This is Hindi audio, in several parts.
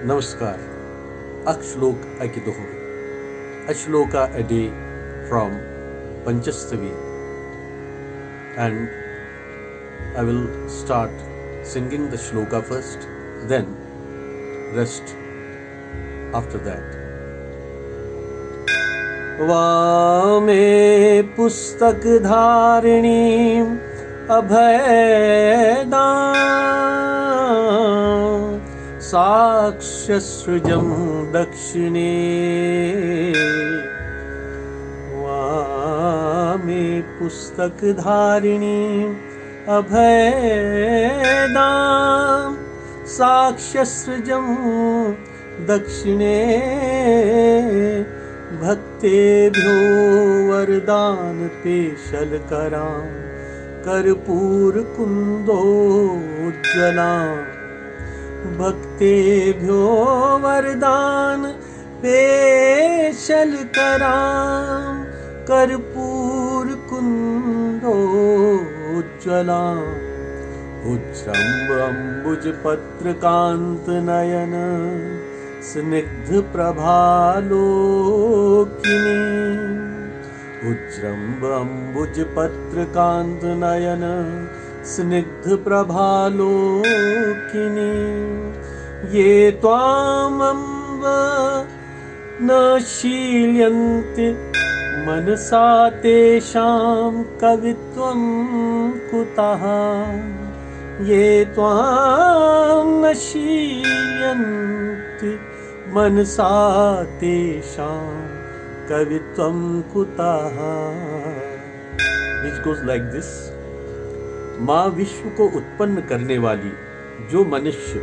Namaskar. Akshlok Akidoho. Ashloka a day from Panchastavi. And I will start singing the shloka first, then rest after that. वामे पुस्तक धारिणीं अभयदां साक्ष्यसृजं दक्षिणे वामे पुस्तक धारिणीं अभयदां साक्ष्यसृजं दक्षिणे भक्तेभ्यो वरदान पेशलकरां कर्पूरकुन्दोज्ज्वलां भक्तेभ्यो वरदान पेशलकरां कर्पूरकुन्दोज्ज्वलां उज्जम्बुजपत्रकान्तनयन स्निग्ध प्रभालोकिनी उज्जम्बुजपत्रकान्तनयन स्निग्ध प्रभालोकिनी ये त्वामम्ब न शील्यन्ते मनसा तेषां कवित्वं कुतः ये त्वां न शील्यन्ते मनसा तेषां कवित्वं कुतः. Which goes like this. माँ विश्व को उत्पन्न करने वाली जो मनुष्य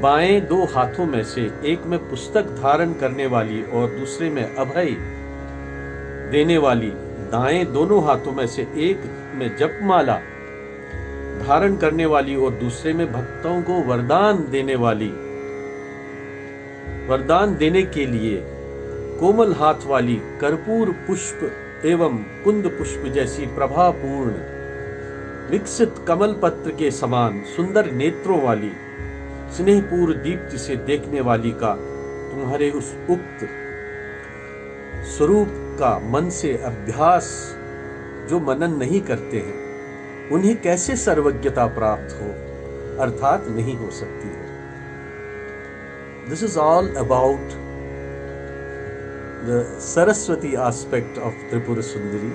बाएं दो हाथों में से एक में पुस्तक धारण करने वाली और दूसरे में अभय देने वाली, दाएं दोनों हाथों में से एक में जपमाला धारण करने वाली और दूसरे में भक्तों को वरदान देने के लिए कोमल हाथ वाली, कर्पूर पुष्प एवं कुंद पुष्प जैसी प्रभापूर्ण विकसित कमल पत्र के समान सुंदर नेत्रों वाली, स्नेहपूर्ण दीप्ति से देखने वाली का तुम्हारे उस उक्त स्वरूप का मन से अभ्यास जो मनन नहीं करते हैं, उन्हें कैसे सर्वज्ञता प्राप्त हो, अर्थात नहीं हो सकती है. This is all about the Saraswati aspect of Tripura Sundari,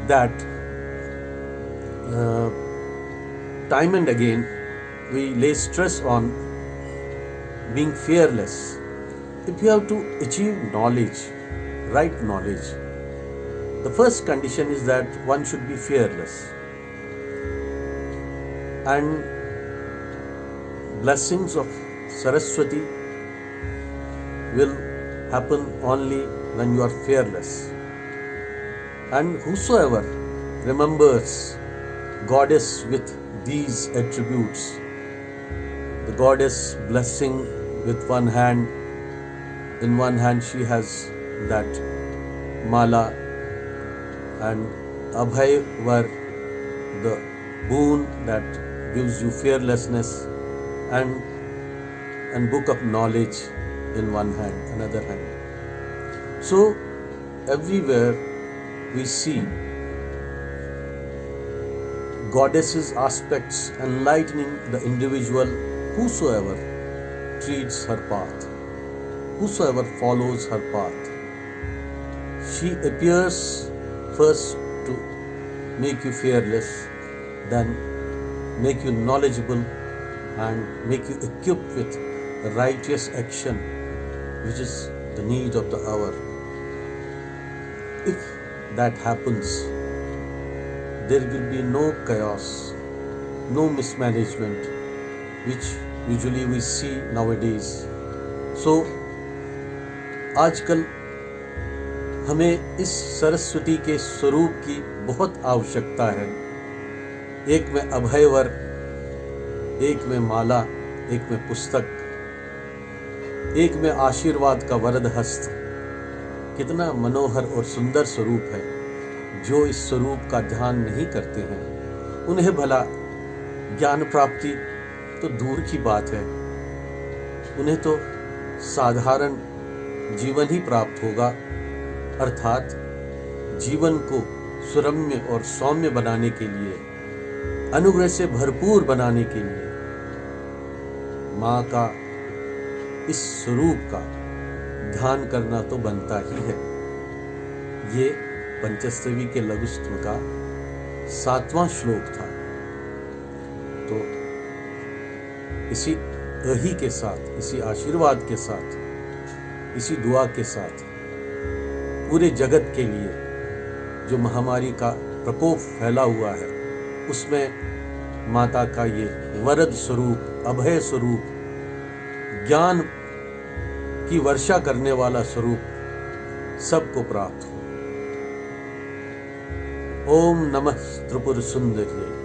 that time and again we lay stress on being fearless. If you have to achieve knowledge, right knowledge, the first condition is that one should be fearless. And blessings of Saraswati will happen only when you are fearless. And whosoever remembers goddess with these attributes, the goddess blessing with one hand, in one hand she has that mala, and Abhay were the boon that gives you fearlessness, and book of knowledge in one hand, another hand. So everywhere we see goddesses aspects enlightening the individual, whosoever treats her path, whosoever follows her path. She appears first to make you fearless, then make you knowledgeable and make you equipped with righteous action, which is the need of the hour. If that happens, there will be no chaos, no mismanagement, which usually we see nowadays. So आजकल हमें इस सरस्वती के स्वरूप की बहुत आवश्यकता है. एक में अभयवर, एक में माला, एक में पुस्तक, एक में आशीर्वाद का वरद हस्त. कितना मनोहर और सुंदर स्वरूप है. जो इस स्वरूप का ध्यान नहीं करते हैं उन्हें भला ज्ञान प्राप्ति तो दूर की बात है. उन्हें तो साधारण जीवन ही प्राप्त होगा, अर्थात जीवन को सुरम्य और सौम्य बनाने के लिए, अनुग्रह से भरपूर बनाने के लिए माँ का इस स्वरूप का ध्यान करना तो बनता ही है। ये पंचस्तवी के लघुस्तव का 7वां श्लोक था। तो इसी अहि के साथ, इसी आशीर्वाद के साथ, इसी दुआ के साथ पूरे जगत के लिए जो महामारी का प्रकोप फैला हुआ है, उसमें माता का ये वरद स्वरूप, अभय स्वरूप, ज्ञान की वर्षा करने वाला स्वरूप सबको प्राप्त हो। ओम नमः त्रिपुर सुंदरी।